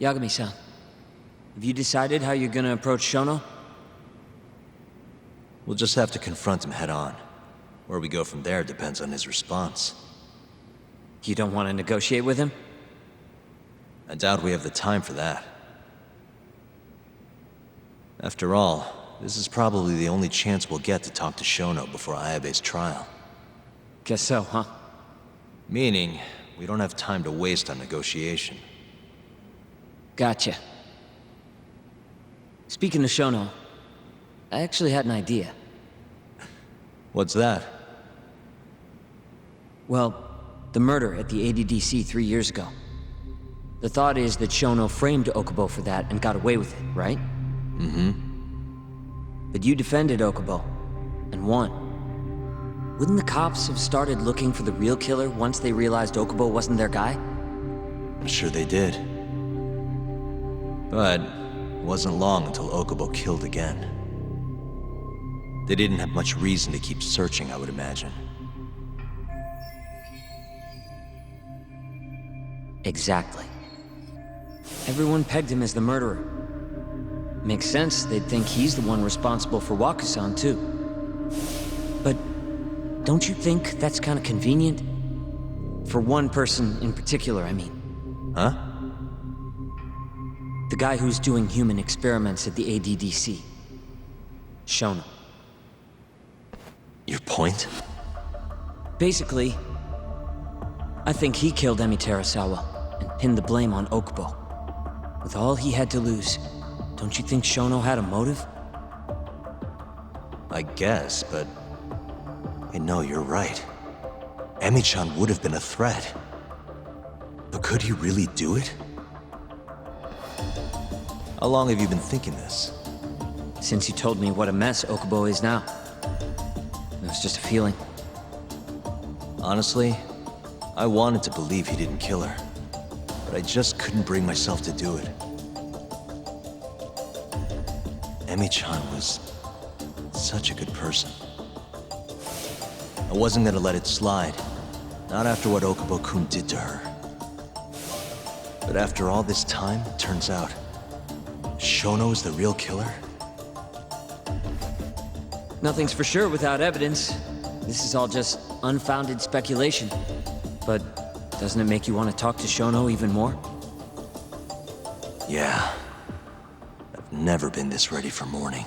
Yagami-san, have you decided how you're gonna approach Shono? We'll just have to confront him head on. Where we go from there depends on his response. You don't want to negotiate with him? I doubt we have the time for that. After all, this is probably the only chance we'll get to talk to Shono before Ayabe's trial. Guess so, huh? Meaning, we don't have time to waste on negotiation. Gotcha. Speaking of Shono, I actually had an idea. What's that? Well, the murder at the ADDC 3 years ago. The thought is that Shono framed Okubo for that and got away with it, right? But you defended Okubo, and won. Wouldn't the cops have started looking for the real killer once they realized Okubo wasn't their guy? I'm sure they did. But it wasn't long until Okubo killed again. They didn't have much reason to keep searching, I would imagine. Exactly. Everyone pegged him as the murderer. Makes sense, they'd think he's the one responsible for Wakusan, too. But don't you think that's kind of convenient? For one person in particular, I mean. Huh? The guy who's doing human experiments at the ADDC. Shono. Your point? Basically, I think he killed Emi Terasawa and pinned the blame on Okubo. With all he had to lose, don't you think Shono had a motive? I guess, but... I know you're right. Emi-chan would have been a threat. But could he really do it? How long have you been thinking this? Since you told me what a mess Okubo is now. It was just a feeling. Honestly, I wanted to believe he didn't kill her. But I just couldn't bring myself to do it. Emi-chan was such a good person. I wasn't gonna let it slide. Not after what Okubo-kun did to her. But after all this time, it turns out Shono is the real killer? Nothing's for sure without evidence. This is all just unfounded speculation. But doesn't it make you want to talk to Shono even more? Yeah. I've never been this ready for morning.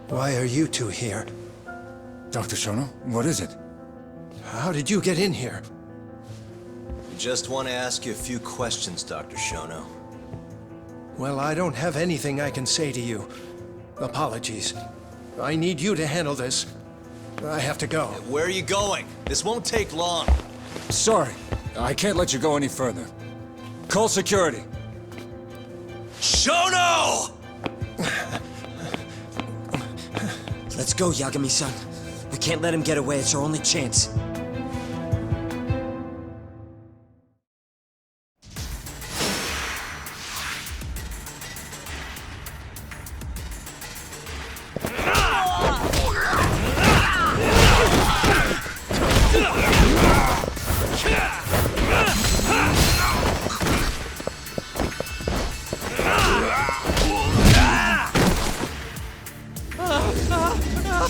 Why are you two here? Dr. Shono, what is it? How did you get in here? We just want to ask you a few questions, Dr. Shono. Well, I don't have anything I can say to you. Apologies. I need you to handle this. I have to go. Where are you going? This won't take long. Sorry, I can't let you go any further. Call security. Shono! Let's go, Yagami-san. We can't let him get away, it's our only chance.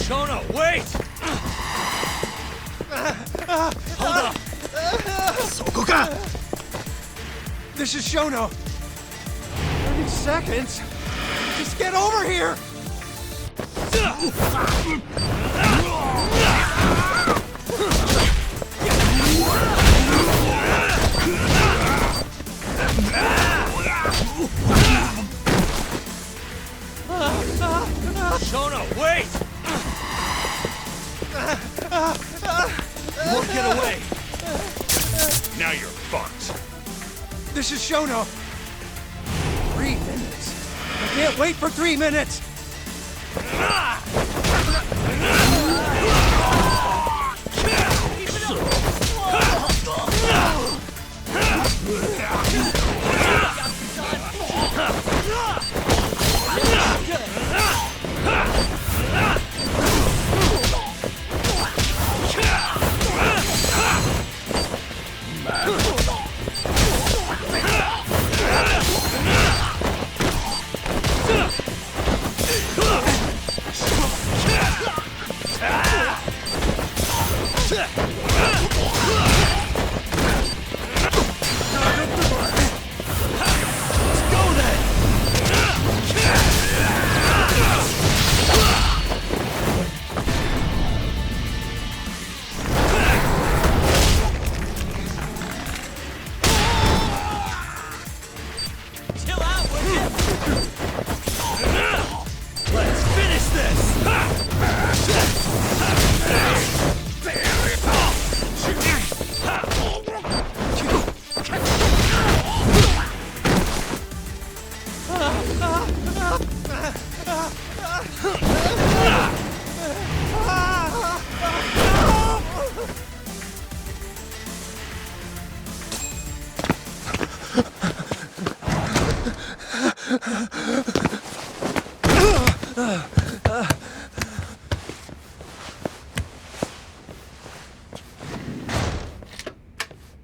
Shono, wait! Hold up! Sokoka! This is Shono. 30 seconds? Just get over here! This is Shono. 3 minutes. I can't wait for 3 minutes.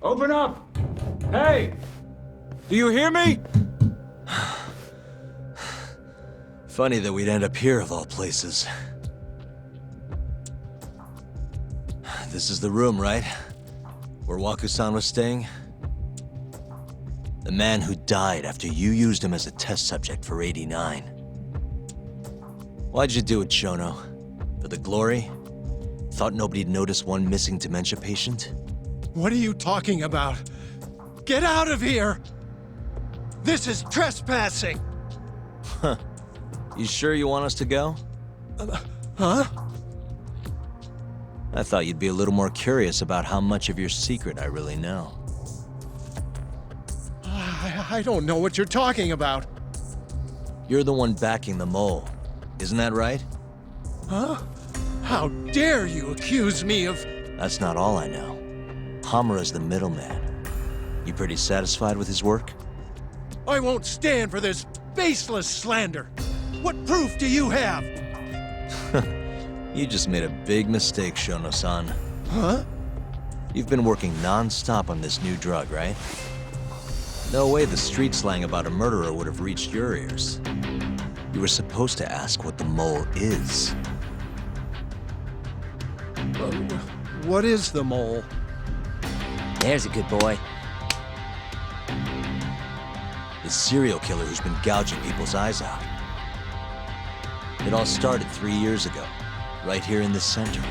Open up! Hey! Do you hear me? Funny that we'd end up here of all places. This is the room, right? Where Waku-san was staying? The man who died after you used him as a test subject for 89. Why'd you do it, Shono? For the glory? Thought nobody'd notice one missing dementia patient? What are you talking about? Get out of here! This is trespassing! You sure you want us to go? Huh? I thought you'd be a little more curious about how much of your secret I really know. I don't know what you're talking about. You're the one backing the mole, isn't that right? Huh? How dare you accuse me of... That's not all I know. Hamura's the middleman. You pretty satisfied with his work? I won't stand for this baseless slander. What proof do you have? You just made a big mistake, Shono-san. Huh? You've been working non-stop on this new drug, right? No way the street slang about a murderer would have reached your ears. You were supposed to ask what the mole is. What is the mole? There's a good boy. The serial killer who's been gouging people's eyes out. It all started 3 years ago, right here in this center.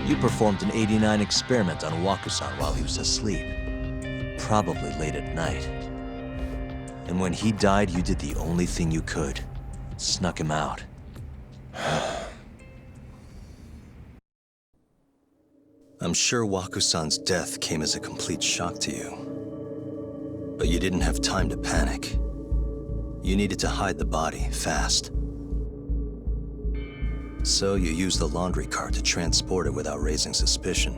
You performed an 89 experiment on Waku-san while he was asleep. Probably late at night. And when he died, you did the only thing you could. Snuck him out. I'm sure Waku-san's death came as a complete shock to you. But you didn't have time to panic. You needed to hide the body, fast. So you used the laundry cart to transport it without raising suspicion.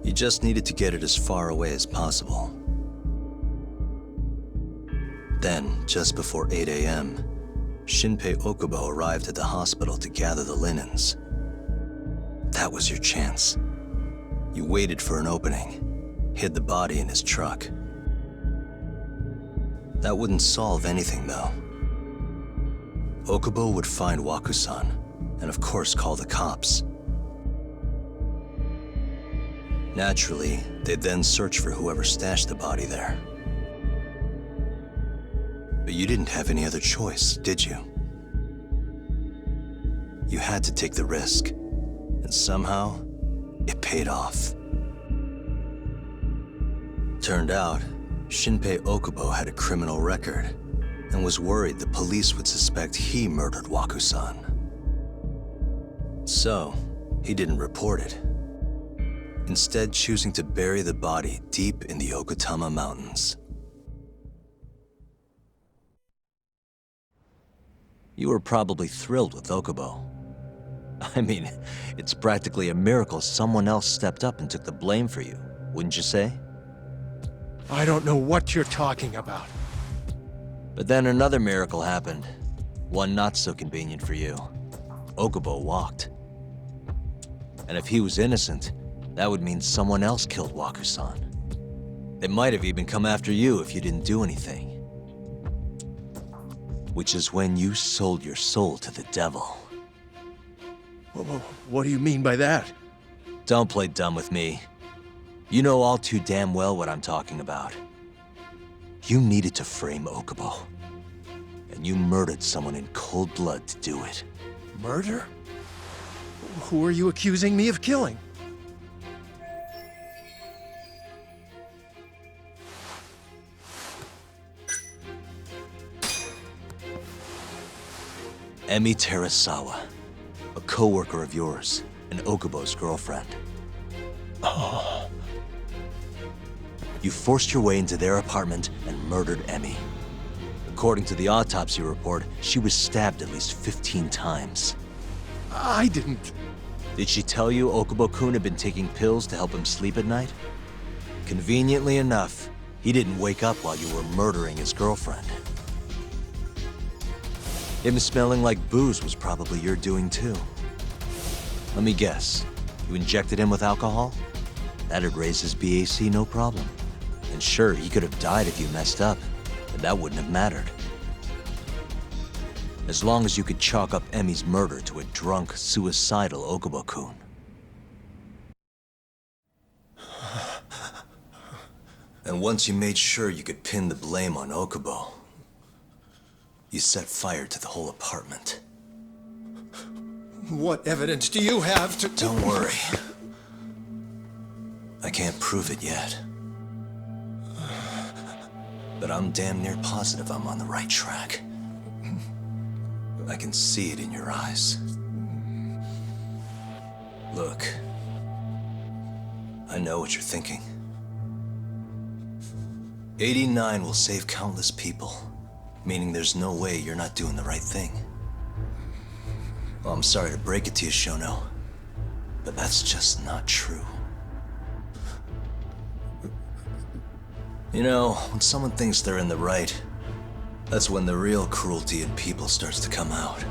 You just needed to get it as far away as possible. Then, just before 8 a.m., Shinpei Okubo arrived at the hospital to gather the linens. That was your chance. You waited for an opening, hid the body in his truck. That wouldn't solve anything, though. Okubo would find Waku-san, and of course call the cops. Naturally, they'd then search for whoever stashed the body there. But you didn't have any other choice, did you? You had to take the risk, and somehow, it paid off. Turned out, Shinpei Okubo had a criminal record, and was worried the police would suspect he murdered Waku-san. So, he didn't report it. instead choosing to bury the body deep in the Okutama Mountains. You were probably thrilled with Okubo. I mean, it's practically a miracle someone else stepped up and took the blame for you, wouldn't you say? I don't know what you're talking about. But then another miracle happened. One not so convenient for you. Okubo walked. And if he was innocent, that would mean someone else killed Wakusan. They might have even come after you if you didn't do anything. Which is when you sold your soul to the devil. What do you mean by that? Don't play dumb with me. You know all too damn well what I'm talking about. You needed to frame Okubo. And you murdered someone in cold blood to do it. Murder? Who are you accusing me of killing? Emi Terasawa, a co-worker of yours, and Okubo's girlfriend. Oh. You forced your way into their apartment and murdered Emi. According to the autopsy report, she was stabbed at least 15 times. I didn't. Did she tell you Okubo-kun had been taking pills to help him sleep at night? Conveniently enough, he didn't wake up while you were murdering his girlfriend. Him smelling like booze was probably your doing too. Let me guess, you injected him with alcohol? That'd raise his BAC no problem. And sure, he could have died if you messed up, but that wouldn't have mattered. As long as you could chalk up Emi's murder to a drunk, suicidal Okubo-kun. And once you made sure you could pin the blame on Okubo, you set fire to the whole apartment. What evidence do you have to... Don't worry. I can't prove it yet. But I'm damn near positive I'm on the right track. I can see it in your eyes. Look, I know what you're thinking. 89 will save countless people, meaning there's no way you're not doing the right thing. Well, I'm sorry to break it to you, Shono, but that's just not true. You know, when someone thinks they're in the right, that's when the real cruelty in people starts to come out.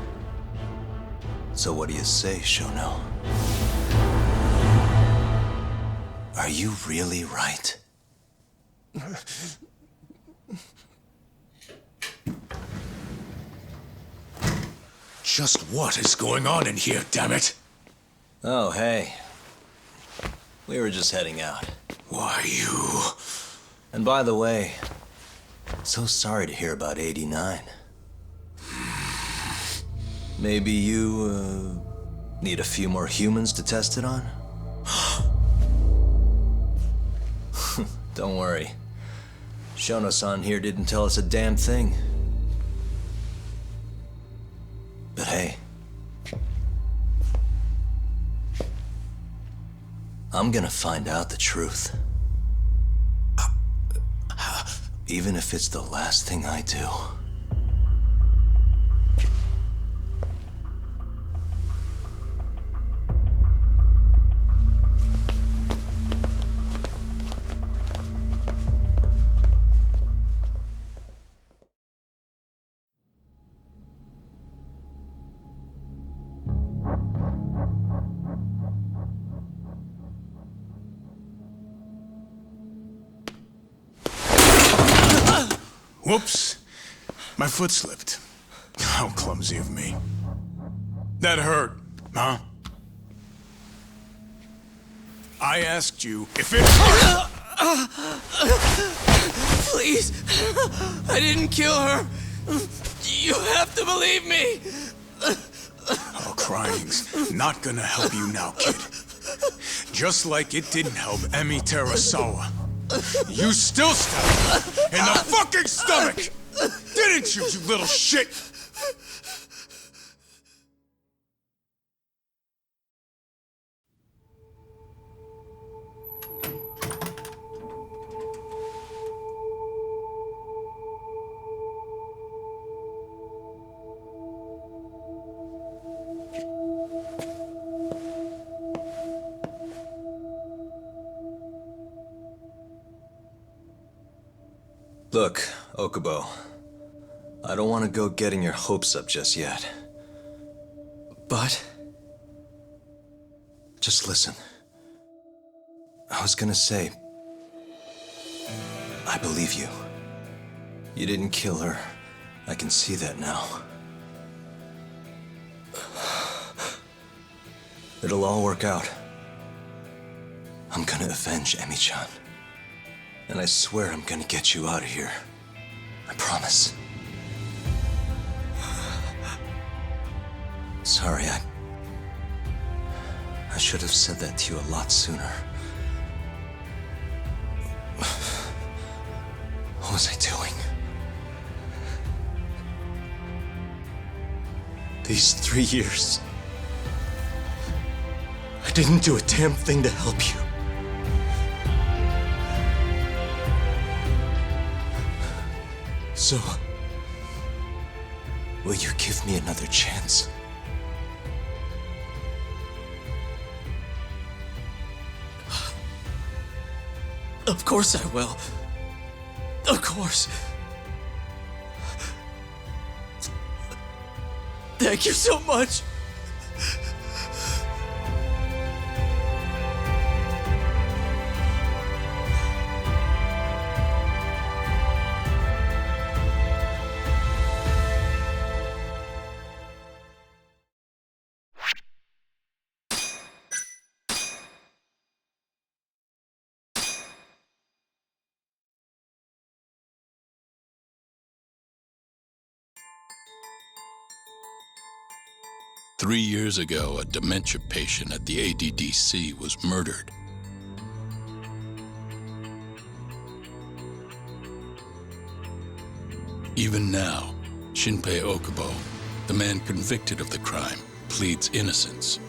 So what do you say, Shono? Are you really right? Just what is going on in here, damn it? Oh, hey. We were just heading out. Why, you... And by the way, so sorry to hear about 89. Maybe you, need a few more humans to test it on? Don't worry. Shono-san here didn't tell us a damn thing. But hey, I'm gonna find out the truth. Even if it's the last thing I do. Whoops. My foot slipped. How clumsy of me. That hurt, huh? I asked you if it hurt! Please! I didn't kill her! You have to believe me! Oh, crying's not gonna help you now, kid. Just like it didn't help Emi Terasawa. You still stabbed her in the fucking stomach! Didn't you, you little shit? Look, Okubo, I don't want to go getting your hopes up just yet. But... just listen. I was gonna say... I believe you. You didn't kill her. I can see that now. It'll all work out. I'm gonna avenge Emi-chan. And I swear I'm gonna get you out of here. I promise. Sorry, I should have said that to you a lot sooner. What was I doing? These 3 years, I didn't do a damn thing to help you. So, will you give me another chance? Of course I will. Of course. Thank you so much. Three years ago, a dementia patient at the ADDC was murdered. Even now, Shinpei Okubo, the man convicted of the crime, pleads innocence.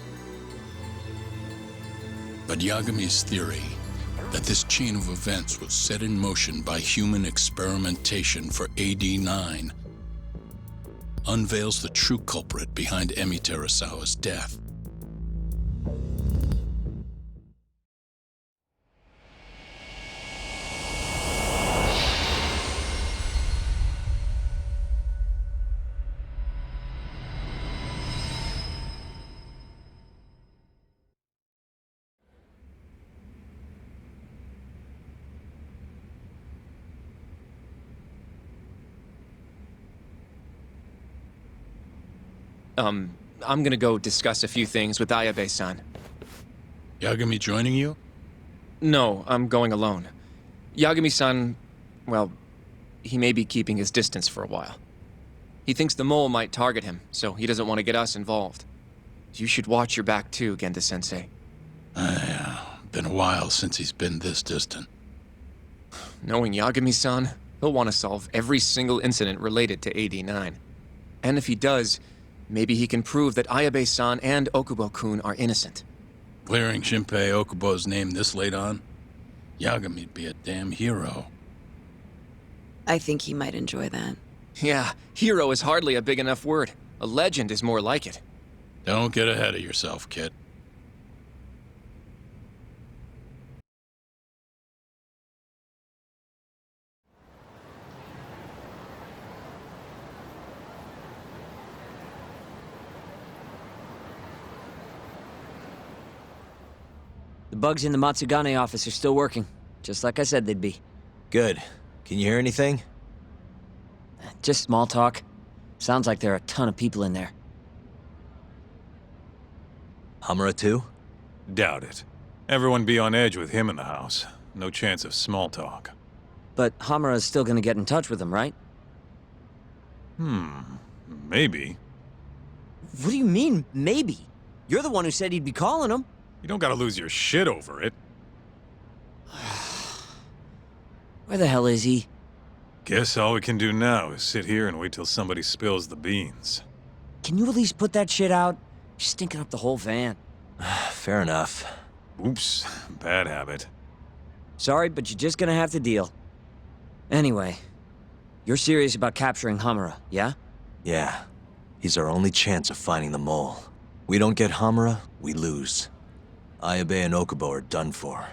But Yagami's theory that this chain of events was set in motion by human experimentation for AD-9 unveils the true culprit behind Emi Terasawa's death. I'm gonna go discuss a few things with Ayabe-san. Yagami joining you? No, I'm going alone. Yagami-san, well, he may be keeping his distance for a while. He thinks the mole might target him, so he doesn't want to get us involved. You should watch your back too, Genda-sensei. Been a while since he's been this distant. Knowing Yagami-san, he'll want to solve every single incident related to AD-9. And if he does, maybe he can prove that Ayabe-san and Okubo-kun are innocent. Clearing Shinpei Okubo's name this late on? Yagami'd be a damn hero. I think he might enjoy that. Yeah, hero is hardly a big enough word. A legend is more like it. Don't get ahead of yourself, kid. The bugs in the Matsugane office are still working, just like I said they'd be. Good. Can you hear anything? Just small talk. Sounds like there are a ton of people in there. Hamura too? Doubt it. Everyone be on edge with him in the house. No chance of small talk. But Hamura's still gonna get in touch with them, right? Maybe. What do you mean, maybe? You're the one who said he'd be calling them. You don't gotta lose your shit over it. Where the hell is he? Guess all we can do now is sit here and wait till somebody spills the beans. Can you at least put that shit out? You're stinking up the whole van. Fair enough. Oops, bad habit. Sorry, but you're just gonna have to deal. Anyway, you're serious about capturing Hamura, yeah? Yeah. He's our only chance of finding the mole. We don't get Hamura, we lose. Ayabe and Okubo are done for.